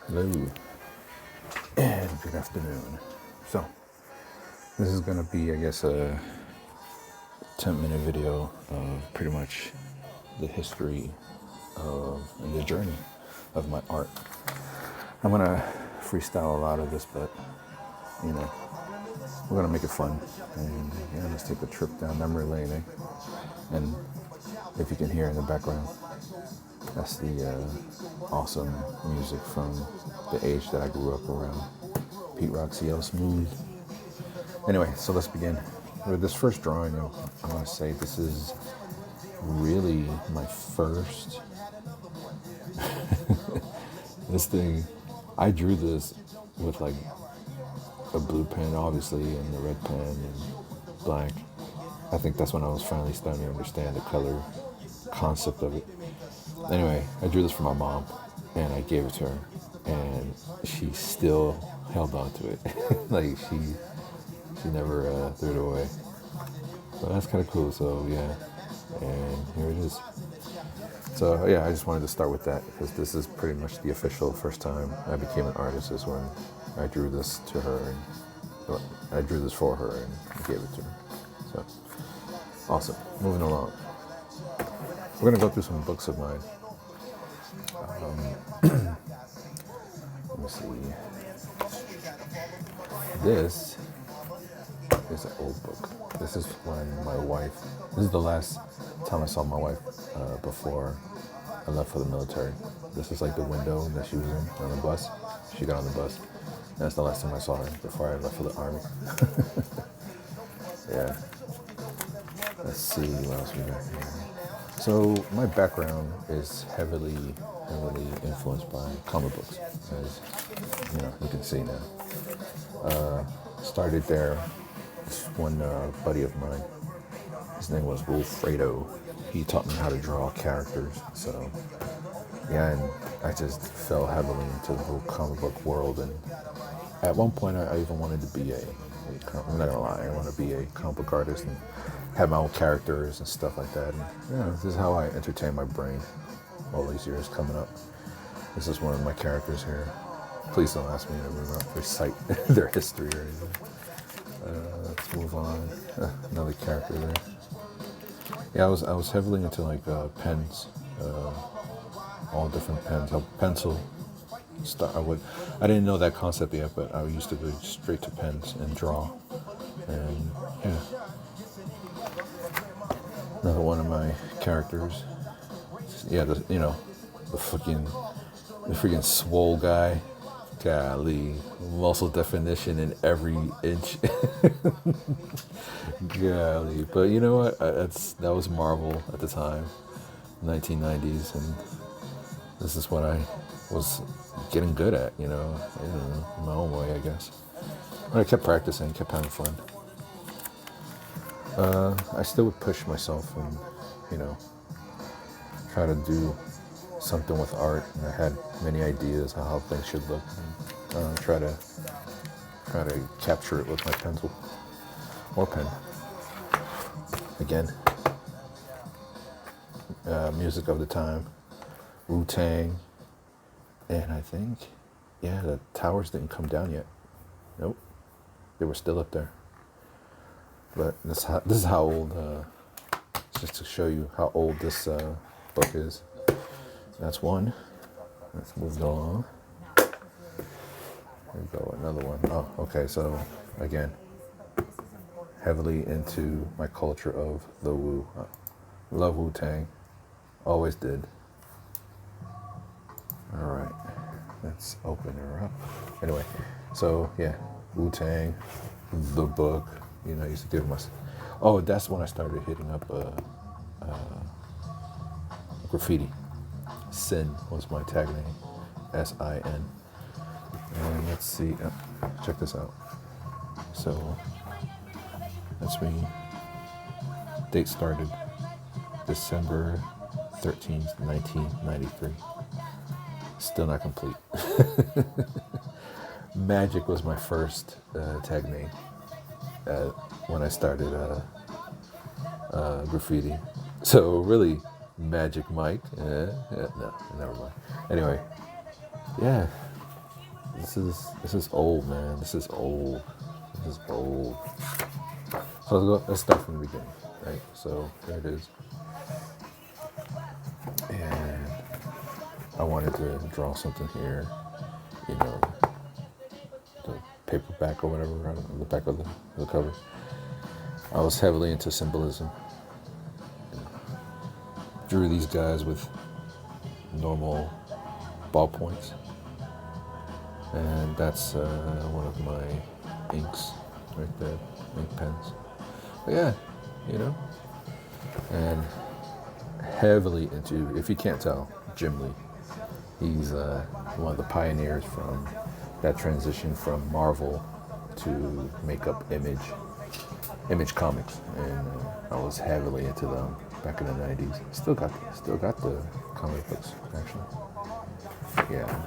Hello, and good afternoon. So, this is going to be, I guess, a 10-minute video of pretty much the history of and the journey of my art. I'm going to freestyle a lot of this, but, you know, we're going to make it fun. And, yeah, let's take a trip down memory lane, eh? And if you can hear in the background, that's the awesome music from the age that I grew up around. Pete Rock, CL Smooth. Anyway, so let's begin. With this first drawing, I want to say this is really my first. This thing, I drew this with like a blue pen, obviously, and the red pen and black. I think that's when I was finally starting to understand the color concept of it. Anyway, I drew this for my mom, and I gave it to her, and she still held on to it. Like she never threw it away. So that's kind of cool. So yeah, and here it is. So yeah, I just wanted to start with that because this is pretty much the official first time I became an artist is when I drew this to her, and well, I drew this for her and gave it to her. So awesome. Moving along. We're gonna go through some books of mine. Let me see. This is an old book. This is when my wife, this is the last time I saw my wife before I left for the military. This is like the window that she was in on the bus. She got on the bus. And that's the last time I saw her before I left for the army. Yeah. Let's see what else we got here. So my background is heavily influenced by comic books, as you can see now. Started there. This one buddy of mine, his name was Wilfredo. He taught me how to draw characters. So yeah, and I just fell heavily into the whole comic book world. And at one point, I even wanted to be I'm not gonna lie, I want to be a comic book artist and have my own characters and stuff like that. And this is how I entertain my brain all these years coming up. This is one of my characters here. Please don't ask me to recite their history or anything. Let's move on. Another character there. Yeah, I was heavily into like pens, all different pens. Pencil. I didn't know that concept yet, but I used to go straight to pens and draw. And yeah, another one of my characters. Yeah, the freaking swole guy. Golly, muscle definition in every inch. Golly, but you know what? That was Marvel at the time, 1990s, and this is what I was getting good at. In my own way, I guess. But I kept practicing, kept having fun. I still would push myself and try to do something with art, and I had many ideas on how things should look, and try to capture it with my pencil or pen. Again, music of the time, Wu-Tang, and I think, the towers didn't come down yet. Nope, they were still up there. But this is how old. Just to show you how old this book is. That's one. Let's move along. There we go, another one. Oh, okay, so again, heavily into my culture of the Wu. Love Wu-Tang. Always did. All right, let's open her up. Anyway, so yeah, Wu-Tang, the book. I used to give myself. Oh, that's when I started hitting up graffiti. Sin was my tag name, S-I-N. And let's see, check this out. So that's me. Date started December 13th, 1993. Still not complete. Magic was my first tag name when I started graffiti. So really, Magic Mike. No, never mind. Anyway, yeah, This is old, man. This is old. This is old. So let's start from the beginning, right? So there it is. And I wanted to draw something here, you know, the paperback or whatever on the back of the cover. I was heavily into symbolism. Drew these guys with normal ballpoints. And that's one of my inks right there, ink pens. But yeah, you know, and heavily into, if you can't tell, Jim Lee. He's one of the pioneers from that transition from Marvel to make up Image Comics, and I was heavily into them back in the 90s. Still got the comic books, actually. Yeah.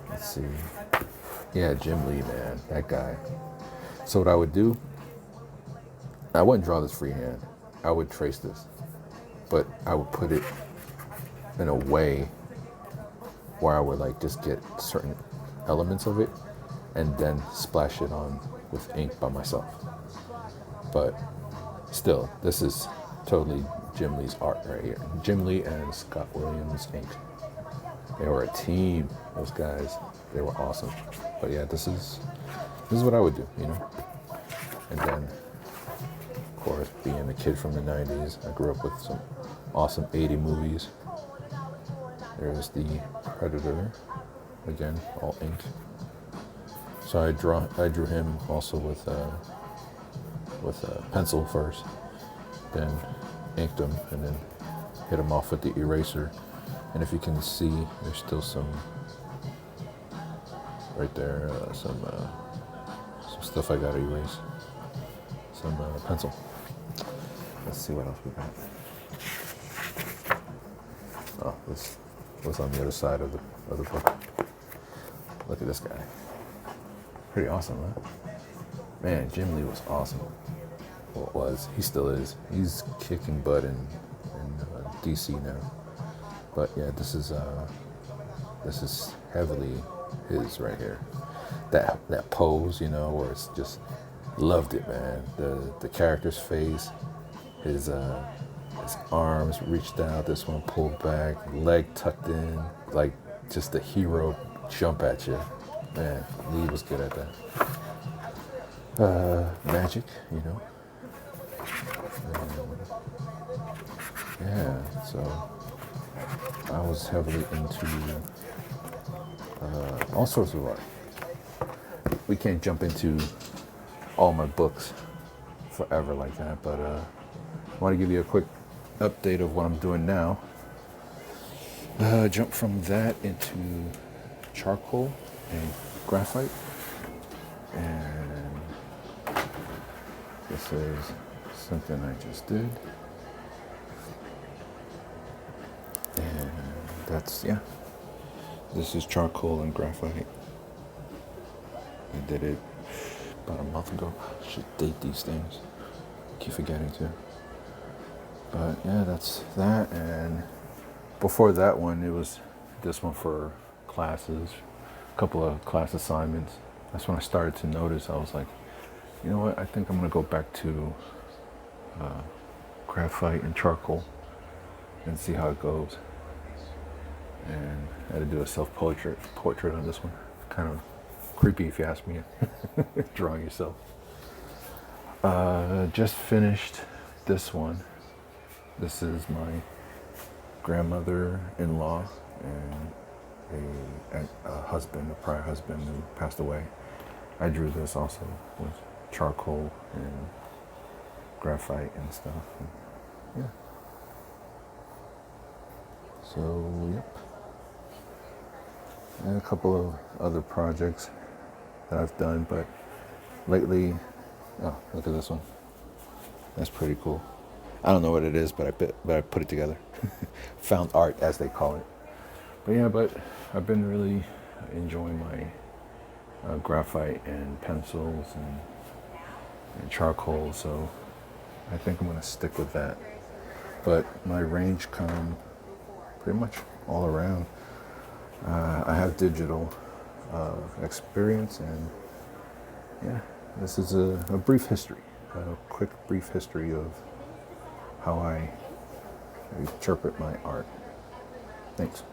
Let's see. Yeah, Jim Lee, man, that guy. So what I would do, I wouldn't draw this freehand. I would trace this, but I would put it in a way where I would like just get certain elements of it and then splash it on with ink by myself. But still, this is totally Jim Lee's art right here. Jim Lee and Scott Williams ink. They were a team, those guys. They were awesome. But yeah, this is what I would do, you know. And then, of course, being a kid from the 90s, I grew up with some awesome 80 movies. There's the Predator, again, all inked. So I drew him also with a pencil first, then inked him, and then hit him off with the eraser. And if you can see, there's still some right there, some stuff I gotta erase, some pencil. Let's see what else we got. Oh, this was on the other side of the book. Look at this guy. Pretty awesome, huh? Man, Jim Lee was awesome. Well, it was. He still is. He's kicking butt in DC now. But yeah, this is heavily his right here. That pose, you know, where it's just loved it, man. The character's face, his arms reached out, this one pulled back, leg tucked in, like just a hero jump at you. Man, Lee was good at that. Magic, you know. Yeah, so I was heavily into all sorts of art. We can't jump into all my books forever like that, but I want to give you a quick update of what I'm doing now. Jump from that into charcoal and graphite, and this is something I just did, and that's, yeah, this is charcoal and graphite. I did it about a month ago. Should date these things, keep forgetting to. But yeah, that's that. And before that one, it was this one for classes, a couple of class assignments. That's when I started to notice, I was like, you know what, I think I'm gonna go back to graphite and charcoal and see how it goes. And I had to do a self-portrait on this one. Kind of creepy if you ask me, drawing yourself. Just finished this one. This is my grandmother-in-law and a husband, a prior husband who passed away. I drew this also with charcoal and graphite and stuff. And yeah. So, yep. And a couple of other projects that I've done, but lately, oh, look at this one. That's pretty cool. I don't know what it is, but I put it together. Found art, as they call it. But yeah, but I've been really enjoying my graphite and pencils and charcoal, so I think I'm gonna stick with that. But my range come pretty much all around. I have digital experience, and yeah, this is a brief history, a quick brief history of how I interpret my art. Thanks.